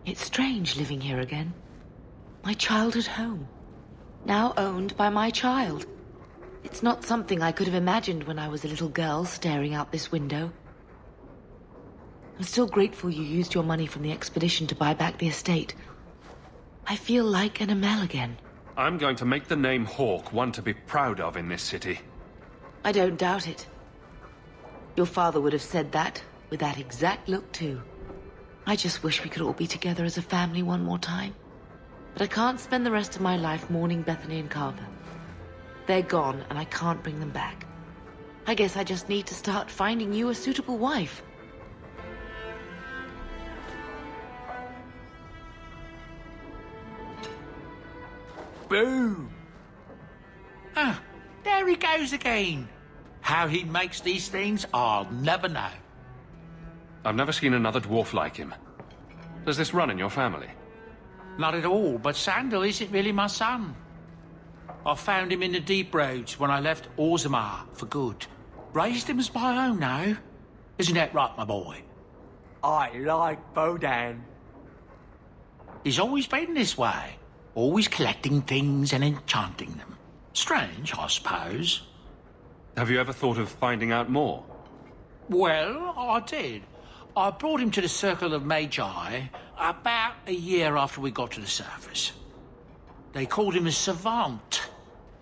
It's strange living here again. My childhood home. Now owned by my child. It's not something I could have imagined when I was a little girl staring out this window. I'm still grateful you used your money from the expedition to buy back the estate. I feel like an Amel again. I'm going to make the name Hawke one to be proud of in this city. I don't doubt it. Your father would have said that, with that exact look too. I just wish we could all be together as a family one more time. But I can't spend the rest of my life mourning Bethany and Carver. They're gone, and I can't bring them back. I guess I just need to start finding you a suitable wife. Boom! Ah, there he goes again. How he makes these things, I'll never know. I've never seen another dwarf like him. Does this run in your family? Not at all, but Sandal isn't really my son. I found him in the deep roads when I left Orzammar for good. Raised him as my own now. Isn't that right, my boy? I like Bodan. He's always been this way. Always collecting things and enchanting them. Strange, I suppose. Have you ever thought of finding out more? Well, I did. I brought him to the Circle of Magi about a year after we got to the surface. They called him a savant,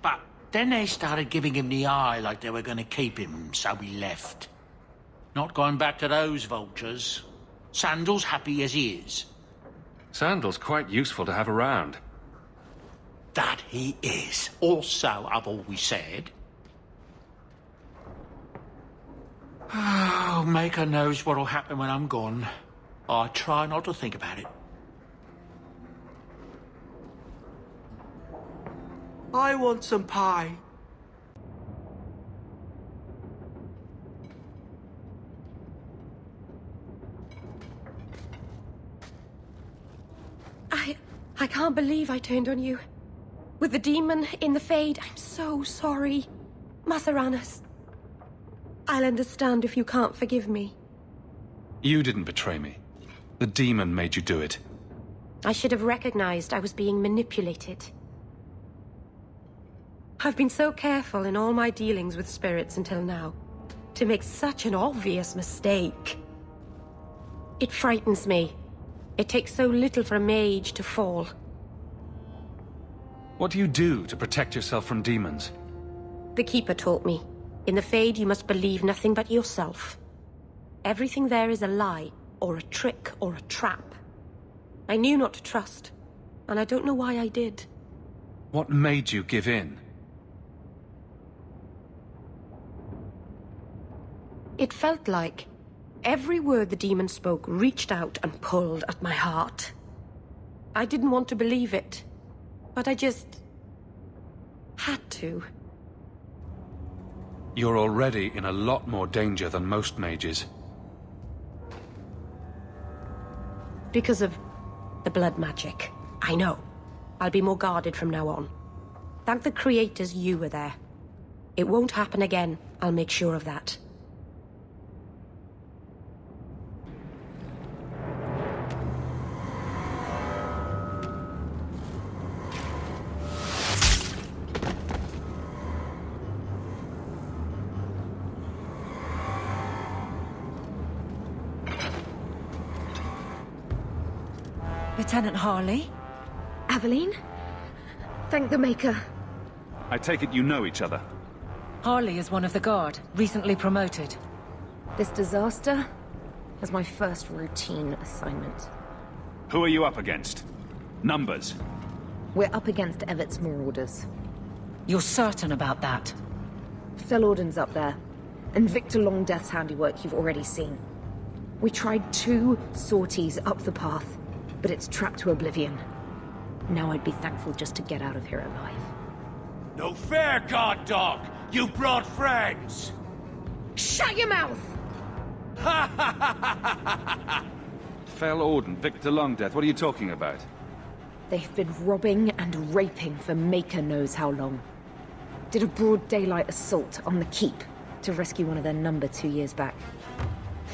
but then they started giving him the eye like they were going to keep him, so we left. Not going back to those vultures. Sandal's happy as he is. Sandal's quite useful to have around. That he is. Also, I've always said. Oh, Maker knows what'll happen when I'm gone. I try not to think about it. I want some pie. I can't believe I turned on you. With the demon in the Fade, I'm so sorry. Masaranas. I'll understand if you can't forgive me. You didn't betray me. The demon made you do it. I should have recognized I was being manipulated. I've been so careful in all my dealings with spirits until now, to make such an obvious mistake. It frightens me. It takes so little for a mage to fall. What do you do to protect yourself from demons? The Keeper taught me. In the Fade, you must believe nothing but yourself. Everything there is a lie, or a trick, or a trap. I knew not to trust, and I don't know why I did. What made you give in? It felt like every word the demon spoke reached out and pulled at my heart. I didn't want to believe it, but I just had to. You're already in a lot more danger than most mages. Because of the blood magic. I know. I'll be more guarded from now on. Thank the creators you were there. It won't happen again. I'll make sure of that. Lieutenant Harley? Aveline? Thank the Maker. I take it you know each other. Harley is one of the Guard, recently promoted. This disaster is my first routine assignment. Who are you up against? Numbers. We're up against Evert's Marauders. You're certain about that? Felorden's up there, and Victor Longdeath's handiwork you've already seen. We tried 2 sorties up the path, but it's trapped to oblivion. Now I'd be thankful just to get out of here alive. No fair, guard dog! You brought friends! Shut your mouth! Fell Orden, Victor Longdeath, what are you talking about? They've been robbing and raping for Maker knows how long. Did a broad daylight assault on the keep to rescue one of their number 2 years back.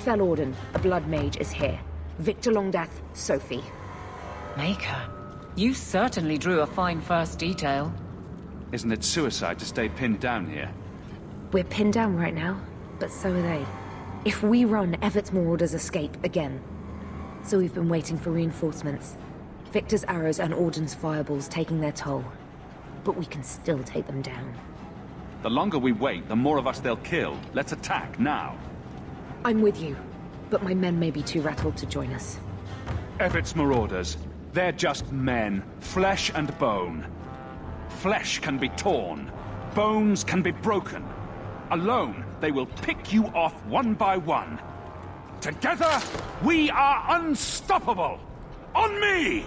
Fell Orden, a blood mage, is here. Victor Longdeath, Sophie. Maker, you certainly drew a fine first detail. Isn't it suicide to stay pinned down here? We're pinned down right now, but so are they. If we run, Evert's Marauders escape again. So we've been waiting for reinforcements. Victor's arrows and Auden's fireballs taking their toll. But we can still take them down. The longer we wait, the more of us they'll kill. Let's attack now. I'm with you, but my men may be too rattled to join us. Everett's Marauders. They're just men, flesh and bone. Flesh can be torn, bones can be broken. Alone, they will pick you off one by one. Together, we are unstoppable! On me!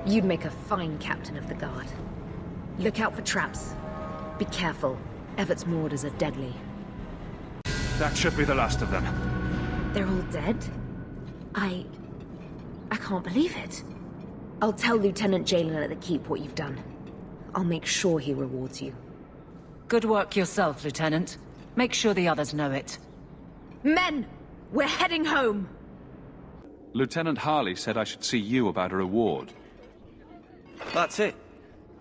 You'd make a fine captain of the guard. Look out for traps. Be careful. Evert's Marauders are deadly. That should be the last of them. They're all dead? I can't believe it. I'll tell Lieutenant Jalen at the Keep what you've done. I'll make sure he rewards you. Good work yourself, Lieutenant. Make sure the others know it. Men! We're heading home! Lieutenant Harley said I should see you about a reward. That's it.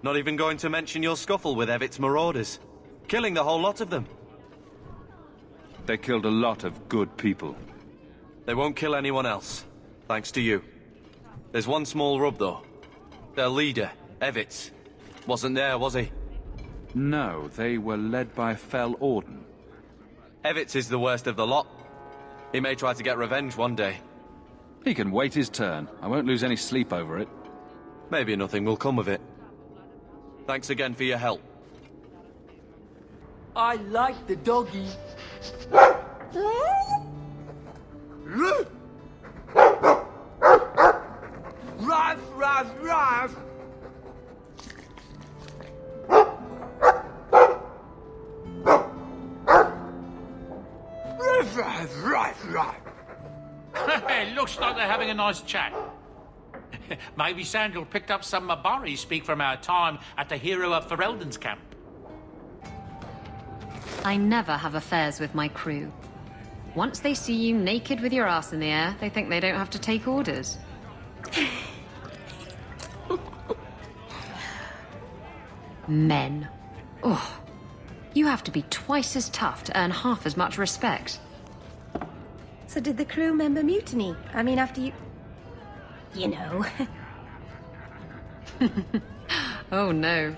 Not even going to mention your scuffle with Evert's Marauders. Killing the whole lot of them. They killed a lot of good people. They won't kill anyone else, thanks to you. There's one small rub, though. Their leader, Evert's, wasn't there, was he? No, they were led by Fell Auden. Evert's is the worst of the lot. He may try to get revenge one day. He can wait his turn. I won't lose any sleep over it. Maybe nothing will come of it. Thanks again for your help. I like the doggy. Ruff, ruff, ruff. Ruff, ruff, ruff, ruff. It looks like they're having a nice chat. Maybe Sandal picked up some Mabari speak from our time at the Hero of Ferelden's camp. I never have affairs with my crew. Once they see you naked with your ass in the air, they think they don't have to take orders. Men. Oh, you have to be twice as tough to earn half as much respect. So did the crew member mutiny? I mean, after you... You know. Oh no.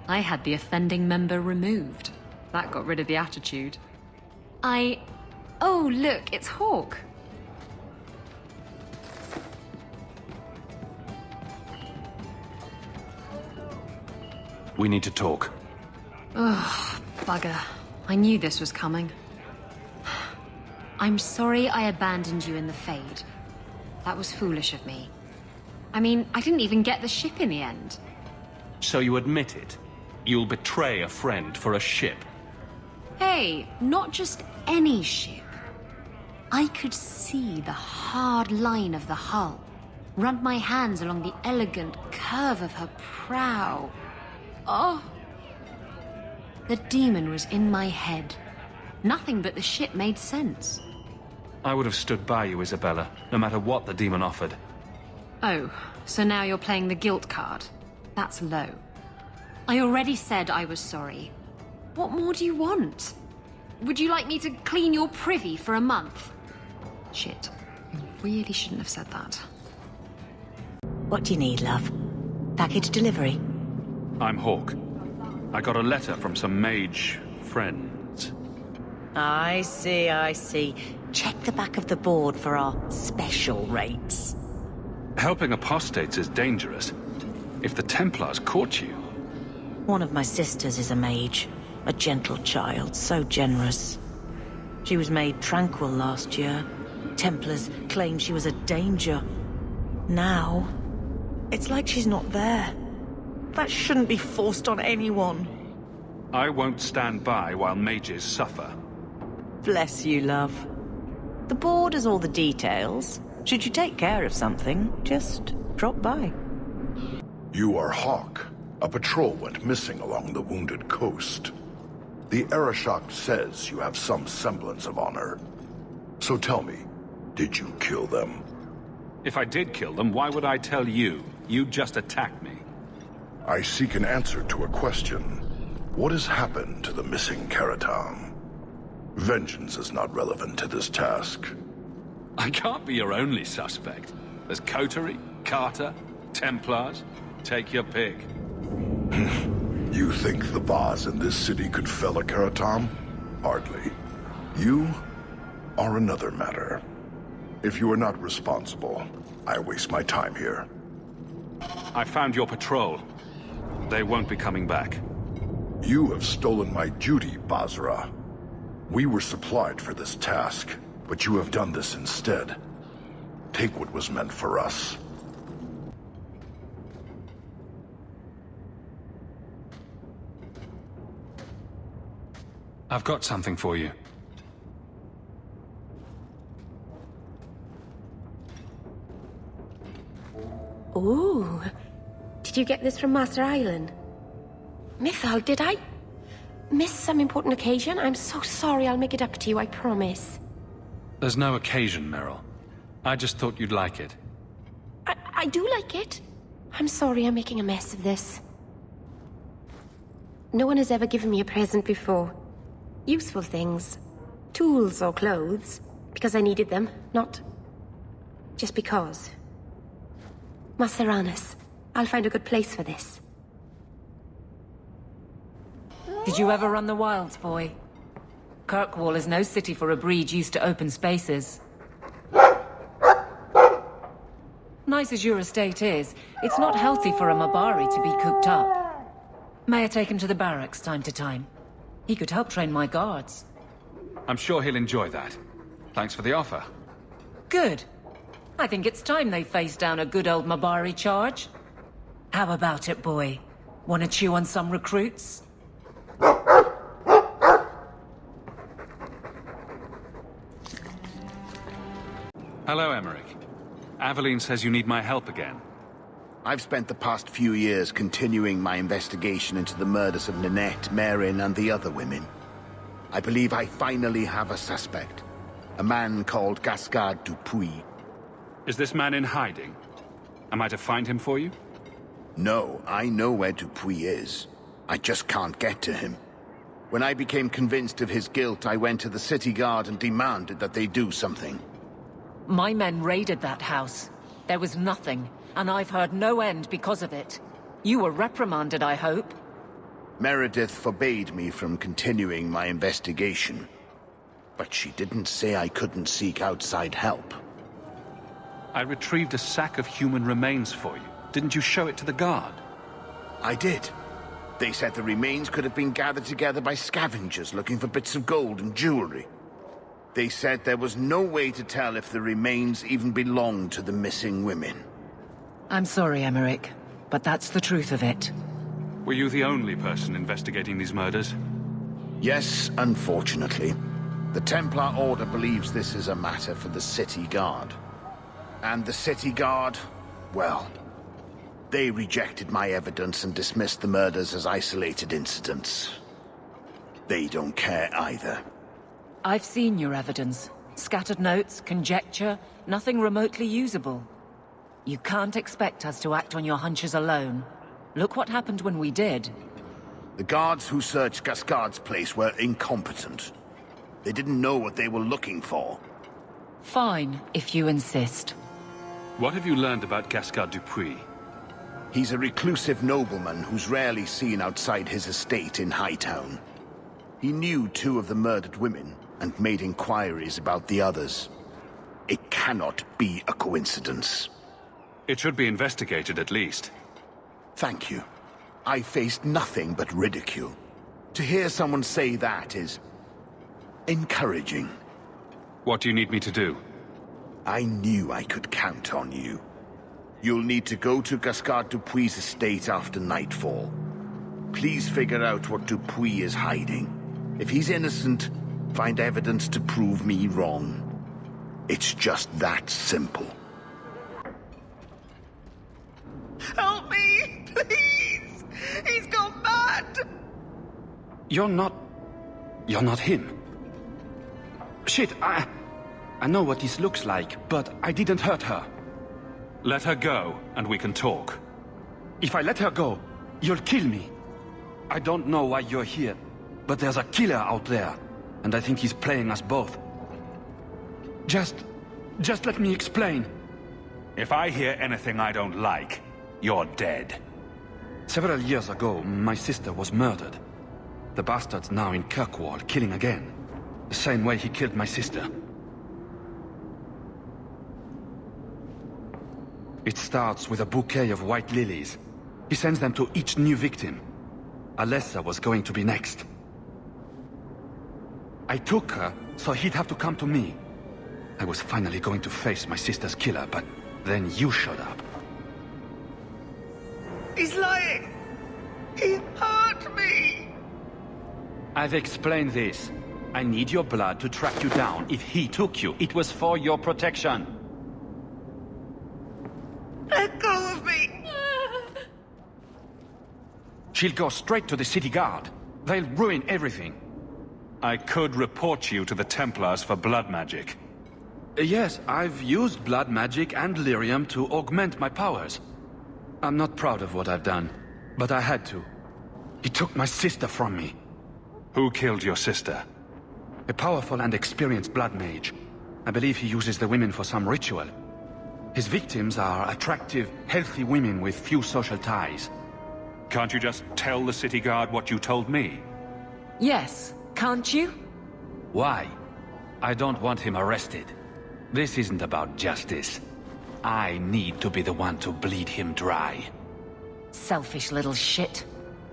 I had the offending member removed. That got rid of the attitude. Oh, look, it's Hawke. We need to talk. Ugh, bugger. I knew this was coming. I'm sorry I abandoned you in the Fade. That was foolish of me. I mean, I didn't even get the ship in the end. So you admit it? You'll betray a friend for a ship? Hey, not just any ship. I could see the hard line of the hull, run my hands along the elegant curve of her prow. Oh! The demon was in my head. Nothing but the ship made sense. I would have stood by you, Isabella, no matter what the demon offered. Oh, so now you're playing the guilt card. That's low. I already said I was sorry. What more do you want? Would you like me to clean your privy for a month? Shit. I really shouldn't have said that. What do you need, love? Package delivery? I'm Hawke. I got a letter from some mage friends. I see, I see. Check the back of the board for our special rates. Helping apostates is dangerous. If the Templars caught you... One of my sisters is a mage. A gentle child, so generous. She was made tranquil last year. Templars claimed she was a danger. Now, it's like she's not there. That shouldn't be forced on anyone. I won't stand by while mages suffer. Bless you, love. The board has all the details. Should you take care of something, just drop by. You are Hawke. A patrol went missing along the Wounded Coast. The Arashok says you have some semblance of honor. So tell me, did you kill them? If I did kill them, why would I tell you? You just attacked me. I seek an answer to a question. What has happened to the missing Karatam? Vengeance is not relevant to this task. I can't be your only suspect. There's Coterie, Carter, Templars. Take your pick. You think the boss in this city could fell a Karatam? Hardly. You are another matter. If you are not responsible, I waste my time here. I found your patrol. They won't be coming back. You have stolen my duty, Basra. We were supplied for this task, but you have done this instead. Take what was meant for us. I've got something for you. Ooh. Did you get this from Master Island? Mythal, did I miss some important occasion? I'm so sorry. I'll make it up to you, I promise. There's no occasion, Meryl. I just thought you'd like it. I do like it. I'm sorry I'm making a mess of this. No one has ever given me a present before. Useful things. Tools or clothes. Because I needed them, not just because. Master Anus, I'll find a good place for this. Did you ever run the wilds, boy? Kirkwall is no city for a breed used to open spaces. Nice as your estate is, it's not healthy for a Mabari to be cooped up. May I take him to the barracks time to time? He could help train my guards. I'm sure he'll enjoy that. Thanks for the offer. Good. I think it's time they face down a good old Mabari charge. How about it, boy? Want to chew on some recruits? Hello, Emmerich. Aveline says you need my help again. I've spent the past few years continuing my investigation into the murders of Ninette, Marin, and the other women. I believe I finally have a suspect. A man called Gascard Dupuis. Is this man in hiding? Am I to find him for you? No, I know where Dupuis is. I just can't get to him. When I became convinced of his guilt, I went to the city guard and demanded that they do something. My men raided that house. There was nothing, and I've heard no end because of it. You were reprimanded, I hope? Meredith forbade me from continuing my investigation. But she didn't say I couldn't seek outside help. I retrieved a sack of human remains for you. Didn't you show it to the guard? I did. They said the remains could have been gathered together by scavengers looking for bits of gold and jewelry. They said there was no way to tell if the remains even belonged to the missing women. I'm sorry, Emmerich, but that's the truth of it. Were you the only person investigating these murders? Yes, unfortunately. The Templar Order believes this is a matter for the City Guard. And the City Guard, well, they rejected my evidence and dismissed the murders as isolated incidents. They don't care either. I've seen your evidence. Scattered notes, conjecture, nothing remotely usable. You can't expect us to act on your hunches alone. Look what happened when we did. The guards who searched Gascard's place were incompetent. They didn't know what they were looking for. Fine, if you insist. What have you learned about Gascard Dupuis? He's a reclusive nobleman who's rarely seen outside his estate in Hightown. He knew 2 of the murdered women and made inquiries about the others. It cannot be a coincidence. It should be investigated at least. Thank you. I faced nothing but ridicule. To hear someone say that is encouraging. What do you need me to do? I knew I could count on you. You'll need to go to Gascard Dupuis' estate after nightfall. Please figure out what Dupuis is hiding. If he's innocent, find evidence to prove me wrong. It's just that simple. Help me, please! He's gone mad! You're not You're not him. Shit, I know what this looks like, but I didn't hurt her. Let her go, and we can talk. If I let her go, you'll kill me. I don't know why you're here, but there's a killer out there, and I think he's playing us both. Just let me explain. If I hear anything I don't like, you're dead. Several years ago, my sister was murdered. The bastard's now in Kirkwall, killing again. The same way he killed my sister. It starts with a bouquet of white lilies. He sends them to each new victim. Alessa was going to be next. I took her, so he'd have to come to me. I was finally going to face my sister's killer, but then you showed up. He's lying! He hurt me! I've explained this. I need your blood to track you down. If he took you, it was for your protection. Let go of me! She'll go straight to the city guard. They'll ruin everything. I could report you to the Templars for blood magic. Yes, I've used blood magic and lyrium to augment my powers. I'm not proud of what I've done, but I had to. He took my sister from me. Who killed your sister? A powerful and experienced blood mage. I believe he uses the women for some ritual. His victims are attractive, healthy women with few social ties. Can't you just tell the city guard what you told me? Yes, can't you? Why? I don't want him arrested. This isn't about justice. I need to be the one to bleed him dry. Selfish little shit.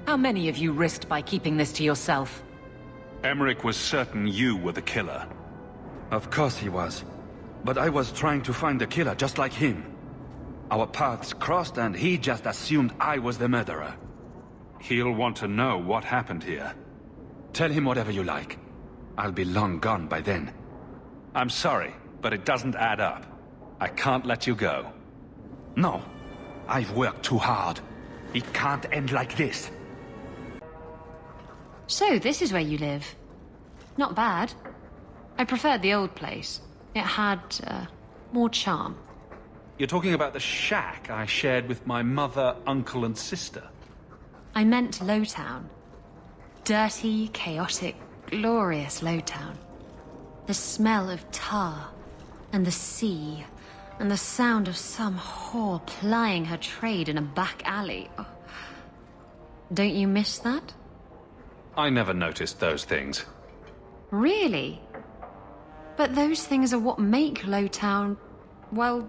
How many of you risked by keeping this to yourself? Emmerich was certain you were the killer. Of course he was. But I was trying to find the killer just like him. Our paths crossed and he just assumed I was the murderer. He'll want to know what happened here. Tell him whatever you like. I'll be long gone by then. I'm sorry, but it doesn't add up. I can't let you go. No. I've worked too hard. It can't end like this. So, this is where you live. Not bad. I preferred the old place. It had, more charm. You're talking about the shack I shared with my mother, uncle, and sister. I meant Lowtown. Dirty, chaotic, glorious Lowtown. The smell of tar, and the sea, and the sound of some whore plying her trade in a back alley. Oh. Don't you miss that? I never noticed those things. Really? But those things are what make Lowtown, well,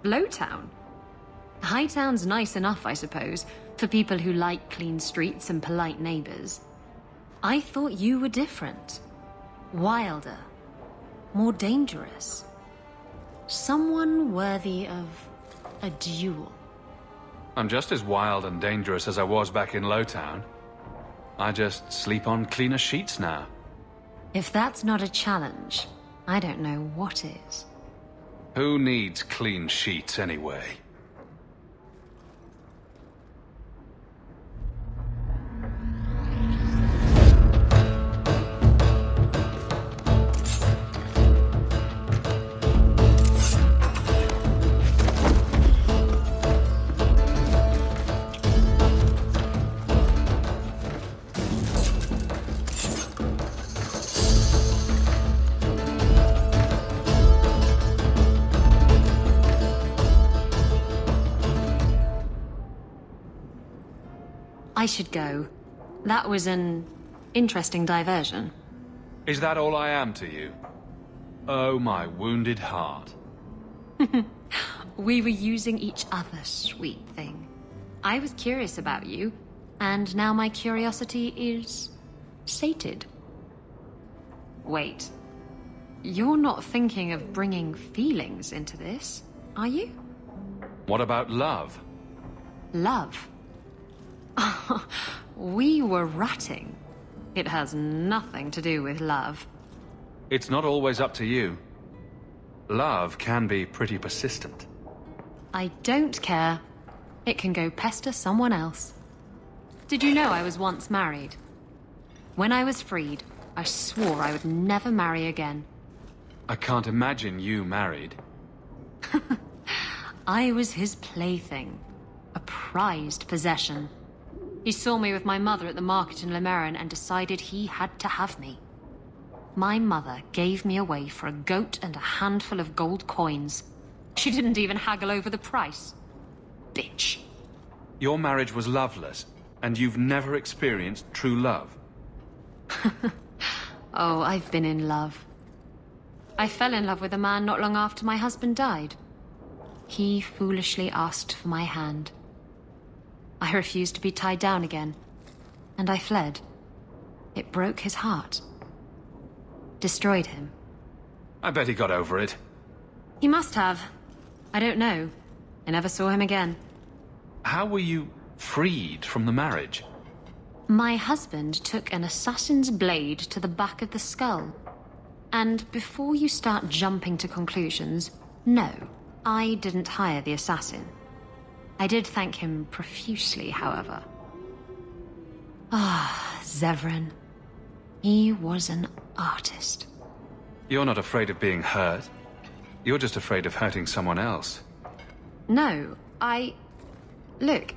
Lowtown. Hightown's nice enough, I suppose, for people who like clean streets and polite neighbors. I thought you were different. Wilder. More dangerous. Someone worthy of a duel. I'm just as wild and dangerous as I was back in Lowtown. I just sleep on cleaner sheets now. If that's not a challenge, I don't know what is. Who needs clean sheets anyway? I should go. That was an interesting diversion. Is that all I am to you? Oh, my wounded heart. We were using each other, sweet thing. I was curious about you, and now my curiosity is sated. Wait. You're not thinking of bringing feelings into this, are you? What about love? Love? We were ratting. It has nothing to do with love. It's not always up to you. Love can be pretty persistent. I don't care. It can go pester someone else. Did you know I was once married? When I was freed, I swore I would never marry again. I can't imagine you married. I was his plaything. A prized possession. He saw me with my mother at the market in Lemerin and decided he had to have me. My mother gave me away for a goat and a handful of gold coins. She didn't even haggle over the price. Bitch. Your marriage was loveless, and you've never experienced true love. Oh, I've been in love. I fell in love with a man not long after my husband died. He foolishly asked for my hand. I refused to be tied down again, and I fled. It broke his heart. Destroyed him. I bet he got over it. He must have. I don't know. I never saw him again. How were you freed from the marriage? My husband took an assassin's blade to the back of the skull. And before you start jumping to conclusions, no, I didn't hire the assassin. I did thank him profusely, however. Ah, Zevran. He was an artist. You're not afraid of being hurt. You're just afraid of hurting someone else. No, Look,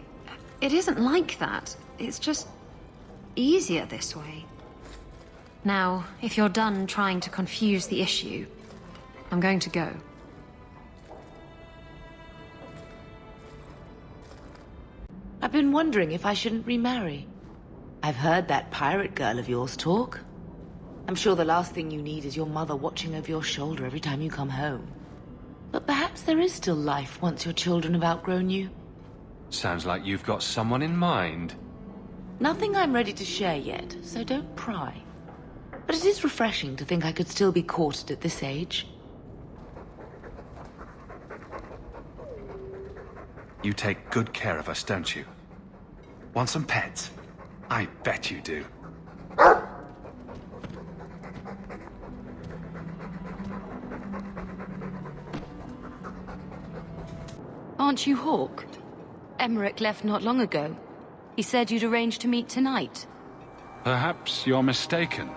it isn't like that. It's just easier this way. Now, if you're done trying to confuse the issue, I'm going to go. I've been wondering if I shouldn't remarry. I've heard that pirate girl of yours talk. I'm sure the last thing you need is your mother watching over your shoulder every time you come home. But perhaps there is still life once your children have outgrown you. Sounds like you've got someone in mind. Nothing I'm ready to share yet, so don't pry. But it is refreshing to think I could still be courted at this age. You take good care of us, don't you? Want some pets? I bet you do. Aren't you Hawke? Emmerich left not long ago. He said you'd arranged to meet tonight. Perhaps you're mistaken.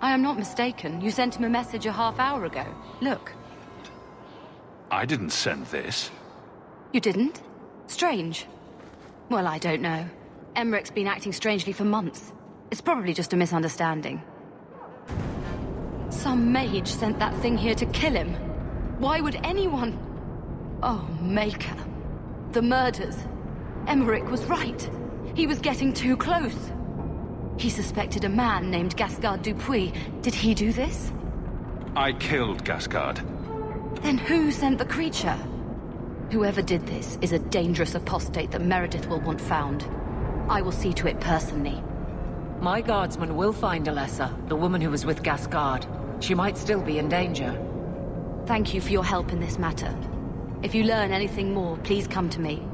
I am not mistaken. You sent him a message a half-hour ago. Look. I didn't send this. You didn't? Strange. Well, I don't know. Emmerich's been acting strangely for months. It's probably just a misunderstanding. Some mage sent that thing here to kill him. Why would anyone... Oh, Maker. The murders. Emmerich was right. He was getting too close. He suspected a man named Gascard Dupuis. Did he do this? I killed Gascard. Then who sent the creature? Whoever did this is a dangerous apostate that Meredith will want found. I will see to it personally. My guardsman will find Alessa, the woman who was with Gascard. She might still be in danger. Thank you for your help in this matter. If you learn anything more, please come to me.